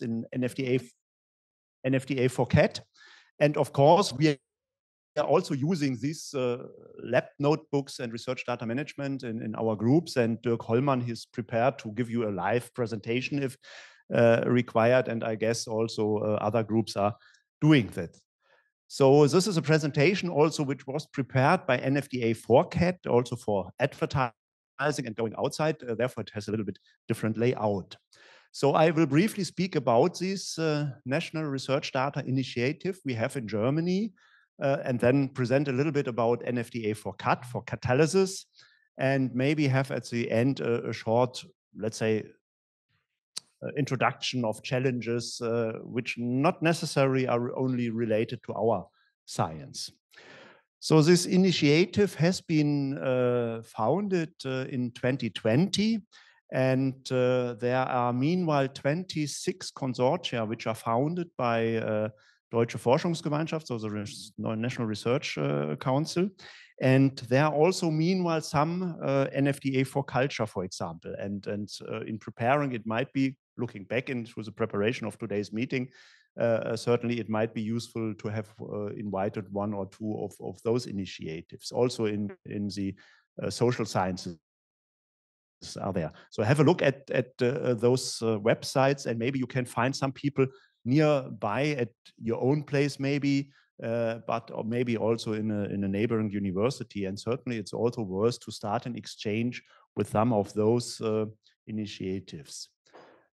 in NFDA for CAT. And of course, we are also using these lab notebooks and research data management in our groups. And Dirk Hollmann is prepared to give you a live presentation if required. And I guess also other groups are doing that. So this is a presentation also which was prepared by NFDA for CAT, also for advertising and going outside. Therefore, it has a little bit different layout. So I will briefly speak about this National Research Data Initiative we have in Germany, and then present a little bit about NFDA for CAT, for Catalysis, and maybe have at the end a short, let's say, introduction of challenges which not necessarily are only related to our science. So this initiative has been founded in 2020, and there are meanwhile 26 consortia which are founded by Deutsche Forschungsgemeinschaft, so the National Research Council. And there are also meanwhile some NFDA for culture, for example. And in preparing, it might be looking back into the preparation of today's meeting, certainly it might be useful to have invited one or two of those initiatives, also in the social sciences are there. So have a look at those websites, and maybe you can find some people nearby at your own place, maybe, but or maybe also in a neighboring university. And certainly it's also worth to start an exchange with some of those initiatives.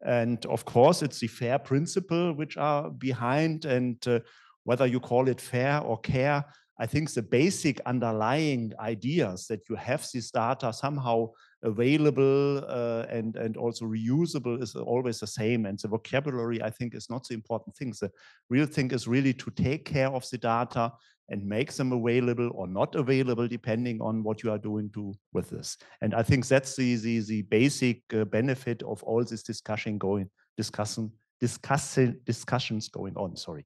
And of course, it's the FAIR principle which are behind, and whether you call it FAIR or CARE, I think the basic underlying ideas that you have this data somehow available and also reusable is always the same. And the vocabulary, I think, is not the important thing. The real thing is really to take care of the data and make them available or not available, depending on what you are doing with this. And I think that's the basic benefit of all this discussions going on. Sorry.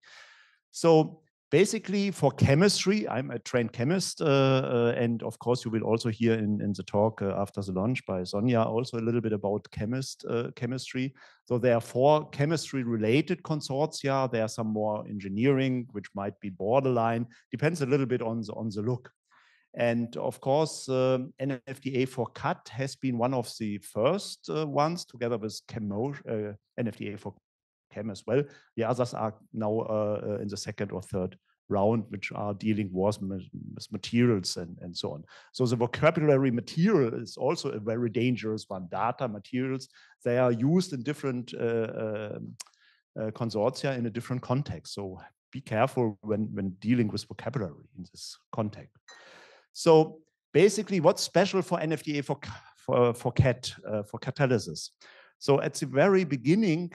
So basically, for chemistry, I'm a trained chemist, and of course, you will also hear in the talk after the lunch by Sonja also a little bit about chemistry. So there are 4 chemistry-related consortia. There are some more engineering, which might be borderline. Depends a little bit on the look. And of course, NFDA for CAT has been one of the first ones, together with NFDA for Chem as well. The others are now in the second or third round, which are dealing with materials and so on. So the vocabulary material is also a very dangerous one. Data, materials, they are used in different consortia in a different context. So be careful when dealing with vocabulary in this context. So basically, what's special for NFDA for CAT, for Catalysis? So at the very beginning,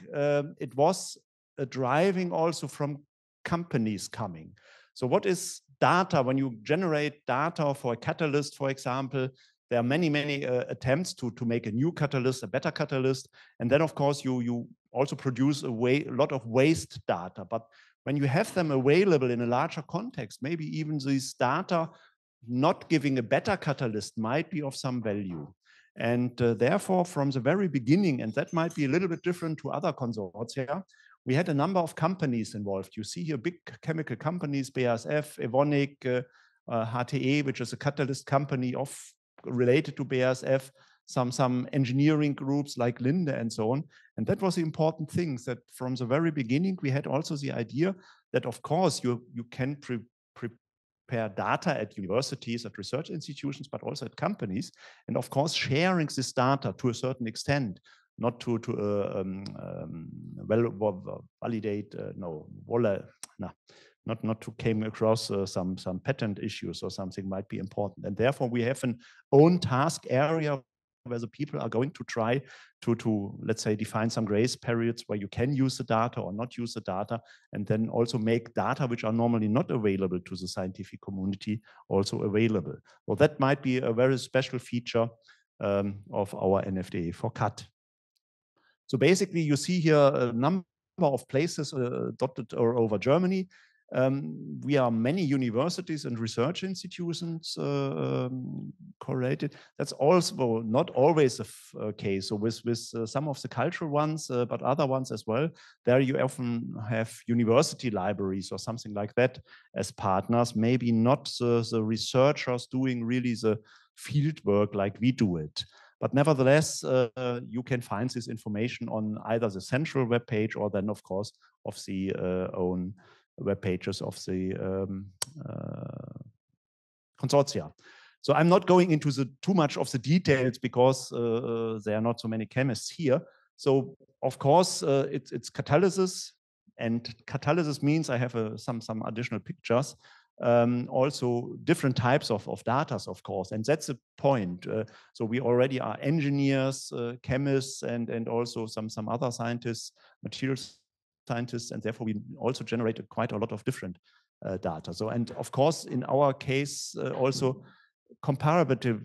it was a driving also from companies coming. So what is data? When you generate data for a catalyst, for example, there are many attempts to make a new catalyst, a better catalyst. And then, of course, you also produce a lot of waste data. But when you have them available in a larger context, maybe even these data not giving a better catalyst might be of some value. And therefore, from the very beginning, and that might be a little bit different to other consortia, we had a number of companies involved. You see here big chemical companies, BASF, Evonik, HTE, which is a catalyst company related to BASF, some engineering groups like Linde and so on. And that was the important thing, that from the very beginning, we had also the idea that, of course, you can prepare data at universities, at research institutions, but also at companies. And of course, sharing this data to a certain extent, not to validate, not to came across some patent issues or something might be important. And therefore, we have an own task area where the people are going to try to, let's say, define some grace periods where you can use the data or not use the data, and then also make data which are normally not available to the scientific community also available. Well, that might be a very special feature of our NFDA for CAT. So basically, you see here a number of places dotted over Germany. We are many universities and research institutions correlated. That's also not always the case. So with some of the cultural ones, but other ones as well, there you often have university libraries or something like that as partners, maybe not the researchers doing really the field work like we do it. But nevertheless, you can find this information on either the central web page or then, of course, of the own web pages of the consortia. So I'm not going into too much of the details because there are not so many chemists here. So of course, it's catalysis, and catalysis means I have some additional pictures. Also different types of data, of course, and that's the point. So we already are engineers, chemists, and also some other scientists, materials scientists, and therefore we also generated quite a lot of different data. So, and of course, in our case, also comparatively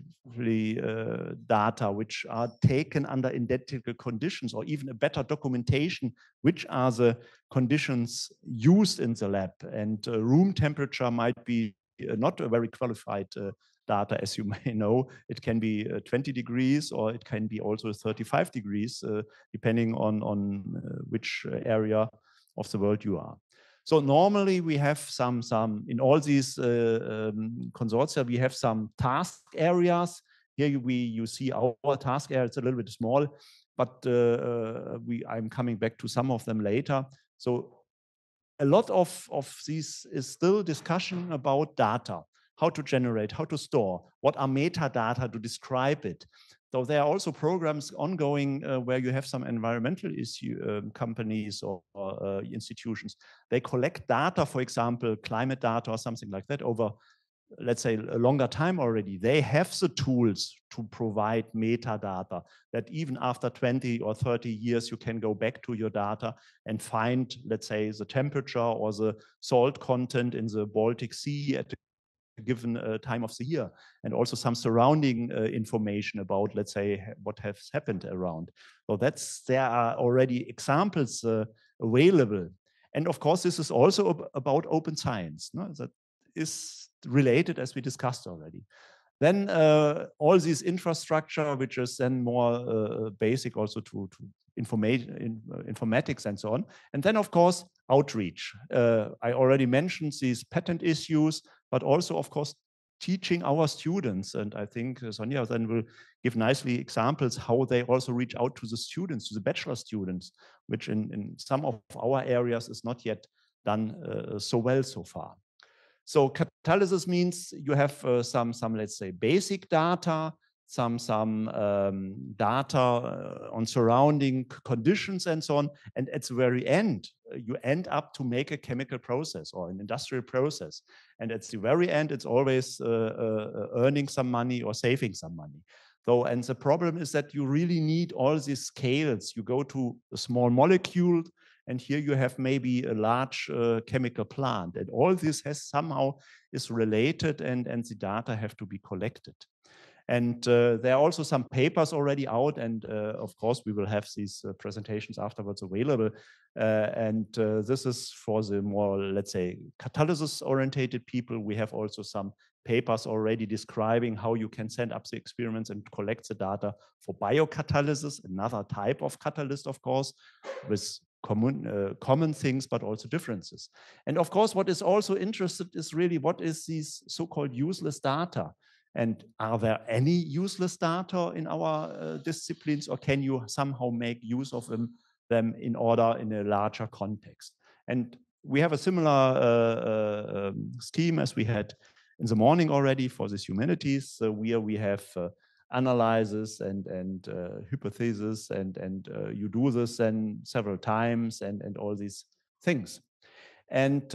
data which are taken under identical conditions, or even a better documentation, which are the conditions used in the lab. And room temperature might be not a very qualified data, as you may know. It can be 20 degrees, or it can be also 35 degrees, depending on which area of the world you are. So normally we have some in all these consortia, we have some task areas. Here you see our task area, it's a little bit small, but I'm coming back to some of them later. So a lot of these is still discussion about data, how to generate, how to store, what are metadata to describe it. So there are also programs ongoing where you have some environmental companies or institutions. They collect data, for example, climate data or something like that over, let's say, a longer time already. They have the tools to provide metadata that even after 20 or 30 years, you can go back to your data and find, let's say, the temperature or the salt content in the Baltic Sea at given time of the year, and also some surrounding information about, let's say, what has happened around. So there are already examples available. And of course, this is also about open science. No? That is related, as we discussed already. Then all this infrastructure, which is then more basic also to informatics and so on. And then, of course, outreach. I already mentioned these patent issues, but also, of course, teaching our students. And I think Sonja then will give nicely examples how they also reach out to the students, to the bachelor students, which in some of our areas is not yet done so well so far. So catalysis means you have some, let's say, basic data, some data on surrounding conditions and so on. And at the very end, you end up to make a chemical process or an industrial process. And at the very end, it's always earning some money or saving some money. So, and the problem is that you really need all these scales. You go to a small molecule, and here you have maybe a large chemical plant. And all this has somehow is related, and the data have to be collected. And there are also some papers already out, and of course we will have these presentations afterwards available. This is for the more, let's say, catalysis-orientated people. We have also some papers already describing how you can send up the experiments and collect the data for biocatalysis, another type of catalyst, of course, with common things, but also differences. And of course, what is also interested is really what is these so-called useless data? And are there any useless data in our disciplines, or can you somehow make use of them in a larger context? And we have a similar scheme as we had in the morning already for this humanities, where we have analysis and hypothesis, and you do this then several times and all these things. And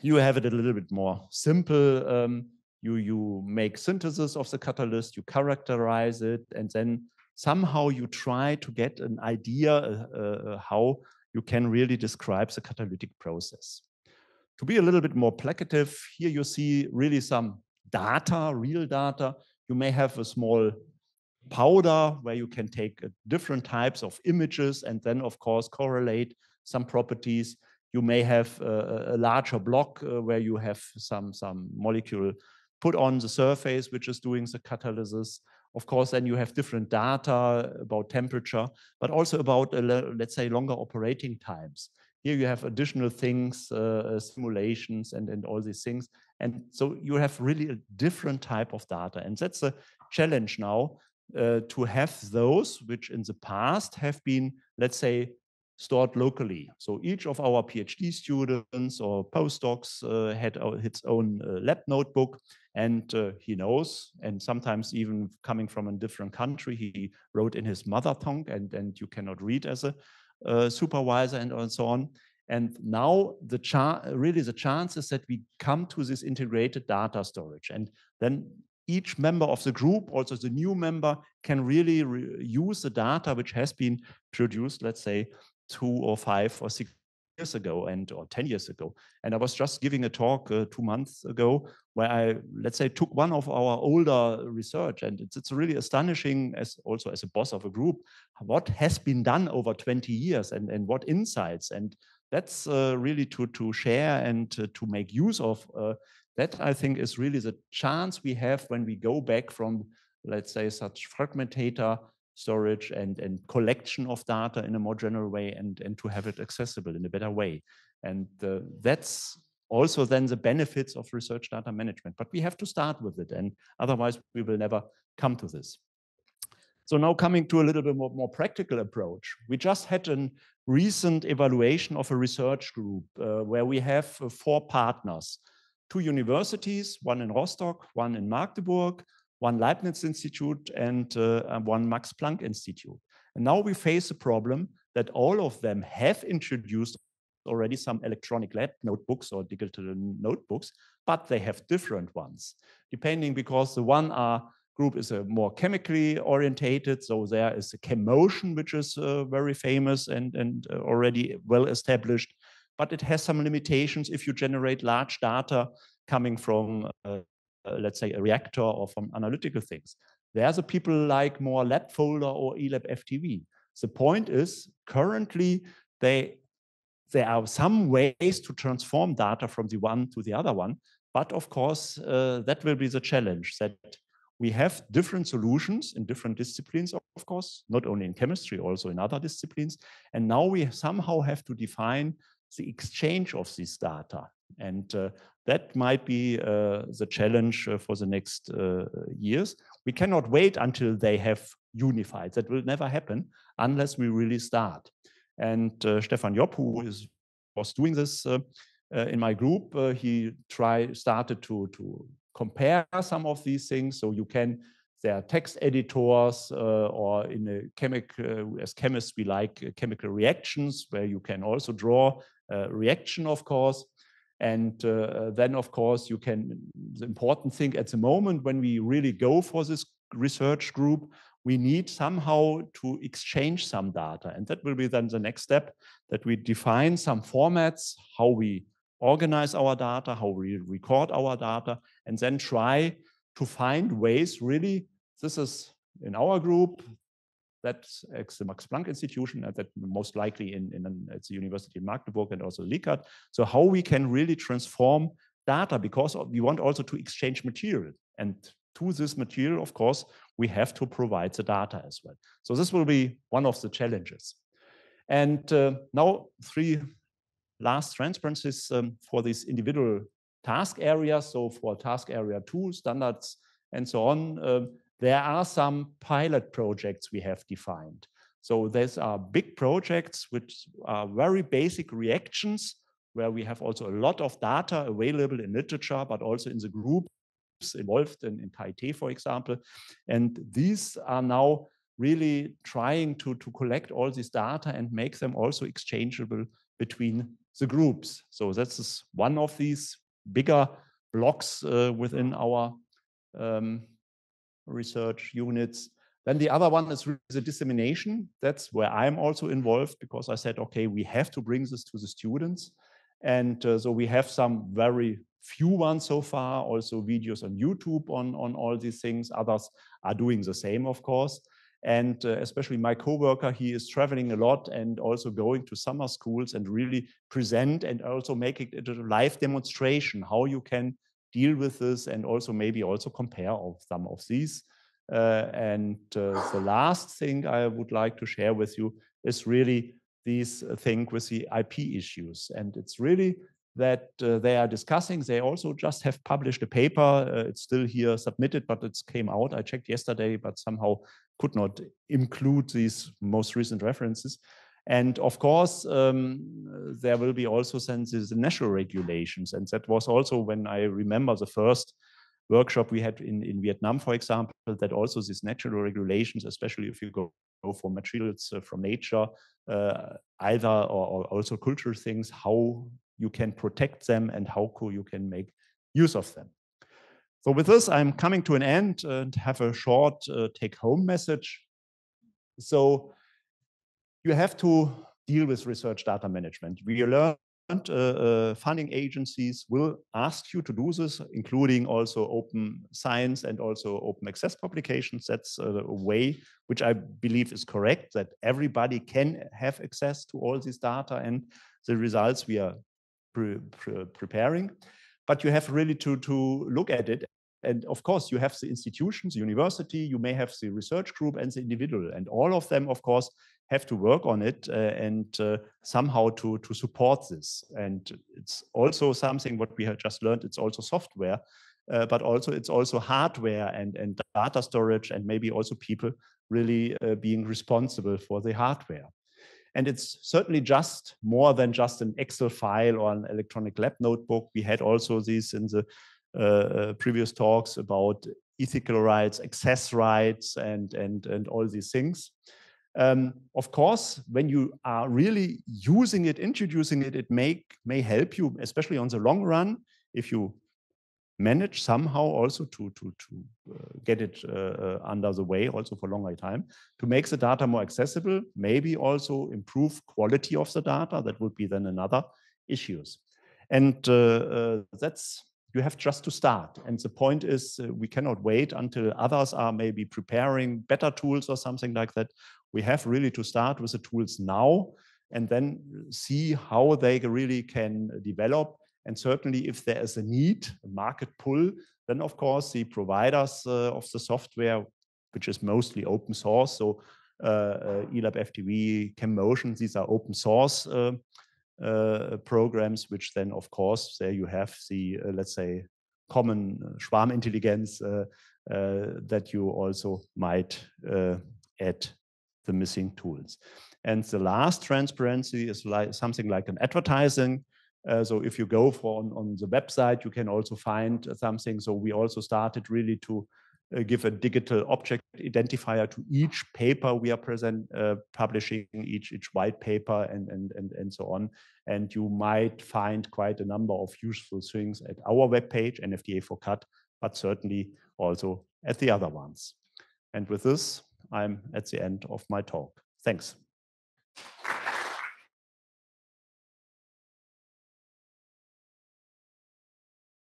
you have it a little bit more simple. You make synthesis of the catalyst, you characterize it, and then somehow you try to get an idea how you can really describe the catalytic process. To be a little bit more placative, here you see really some data, real data. You may have a small powder where you can take different types of images and then, of course, correlate some properties. You may have a larger block where you have some molecule put on the surface, which is doing the catalysis. Of course, then you have different data about temperature, but also about, let's say, longer operating times. Here you have additional things, simulations and all these things. And so you have really a different type of data. And that's a challenge now, to have those which in the past have been, let's say, stored locally. So each of our PhD students or postdocs had its own lab notebook, and he knows, and sometimes even coming from a different country, he wrote in his mother tongue, and you cannot read as a supervisor and so on. And now really the chances that we come to this integrated data storage, and then each member of the group, also the new member, can really use the data which has been produced, let's say, 2 or 5 or 6 years ago or 10 years ago. And I was just giving a talk 2 months ago where I, let's say, took one of our older research, and it's really astonishing, also as a boss of a group, what has been done over 20 years and what insights. And that's really to share and to make use of. That, I think, is really the chance we have when we go back from, let's say, such fragmentator storage and collection of data in a more general way, and to have it accessible in a better way. And that's also then the benefits of research data management. But we have to start with it, and otherwise we will never come to this. So now coming to a little bit more practical approach. We just had a recent evaluation of a research group where we have 4 partners, 2 universities, one in Rostock, one in Magdeburg, one Leibniz Institute, and one Max Planck Institute. And now we face a problem that all of them have introduced already some electronic lab notebooks or digital notebooks, but they have different ones, depending, because the one group is a more chemically orientated, so there is a ChemMotion, which is very famous and already well established, but it has some limitations if you generate large data coming from let's say, a reactor or from analytical things. There's the people like more lab folder or eLab FTV. The point is, currently, there are some ways to transform data from the one to the other one, but of course, that will be the challenge, that we have different solutions in different disciplines, of course, not only in chemistry, also in other disciplines. And now we somehow have to define the exchange of these data. And that might be the challenge for the next years. We cannot wait until they have unified. That will never happen unless we really start. And Stefan Jopp, who was doing this in my group, he started to compare some of these things. So you can, there are text editors, or in a as chemists, we like chemical reactions, where you can also draw a reaction, of course. And then, of course, you can, the important thing at the moment, when we really go for this research group, we need somehow to exchange some data. And that will be then the next step, that we define some formats, how we organize our data, how we record our data, and then try to find ways, really, this is in our group, that's at the Max Planck Institution, and that most likely at the University of Magdeburg and also Likert. So how we can really transform data, because we want also to exchange material. And to this material, of course, we have to provide the data as well. So this will be one of the challenges. And now 3 last transparencies for these individual task areas. So for task area 2, standards and so on, there are some pilot projects we have defined. So these are big projects which are very basic reactions, where we have also a lot of data available in literature, but also in the groups involved in KIT, for example. And these are now really trying to collect all this data and make them also exchangeable between the groups. So that's one of these bigger blocks within our research units. Then the other one is the dissemination. That's where I'm also involved, because I said, okay, we have to bring this to the students. And so we have some very few ones so far, also videos on YouTube on all these things. Others are doing the same, of course. And especially my coworker, he is traveling a lot and also going to summer schools and really present and also make it a live demonstration how you can deal with this, and also maybe also compare some of these. The last thing I would like to share with you is really these thing with the IP issues. And it's really that they are discussing. They also just have published a paper. It's still here submitted, but it came out. I checked yesterday, but somehow could not include these most recent references. And of course, there will be also the national regulations. And that was also when I remember the first workshop we had in Vietnam, for example, that also these natural regulations, especially if you go for materials from nature, either or also cultural things, how you can protect them and how you can make use of them. So with this, I'm coming to an end and have a short take-home message. So you have to deal with research data management. We learned funding agencies will ask you to do this, including also open science and also open access publications. That's a way which I believe is correct, that everybody can have access to all this data and the results we are preparing. But you have really to look at it. And of course, you have the institutions, university, you may have the research group and the individual, and all of them, of course, have to work on it and somehow to support this. And it's also something what we have just learned, it's also software, but also it's also hardware and data storage, and maybe also people really being responsible for the hardware. And it's certainly just more than just an Excel file or an electronic lab notebook. We had also these in the previous talks about ethical rights, access rights, and all these things. Of course, when you are really using it, introducing it, it may help you, especially on the long run, if you manage somehow also to get it under the way also for a longer time, to make the data more accessible, maybe also improve quality of the data. That would be then another issues. And that's, you have just to start. And the point is we cannot wait until others are maybe preparing better tools or something like that. We have really to start with the tools now and then see how they really can develop. And certainly if there is a need, a market pull, then of course the providers of the software, which is mostly open source, so eLab FTV, ChemMotion, these are open source programs, which then of course there you have the, let's say, common Schwarmintelligenz that you also might add the missing tools. And the last transparency is like something like an advertising. So if you go on the website, you can also find something. So we also started really to give a digital object identifier to each paper we are publishing, each white paper and so on. And you might find quite a number of useful things at our webpage, NFDA for CAT, but certainly also at the other ones. And with this, I'm at the end of my talk. Thanks.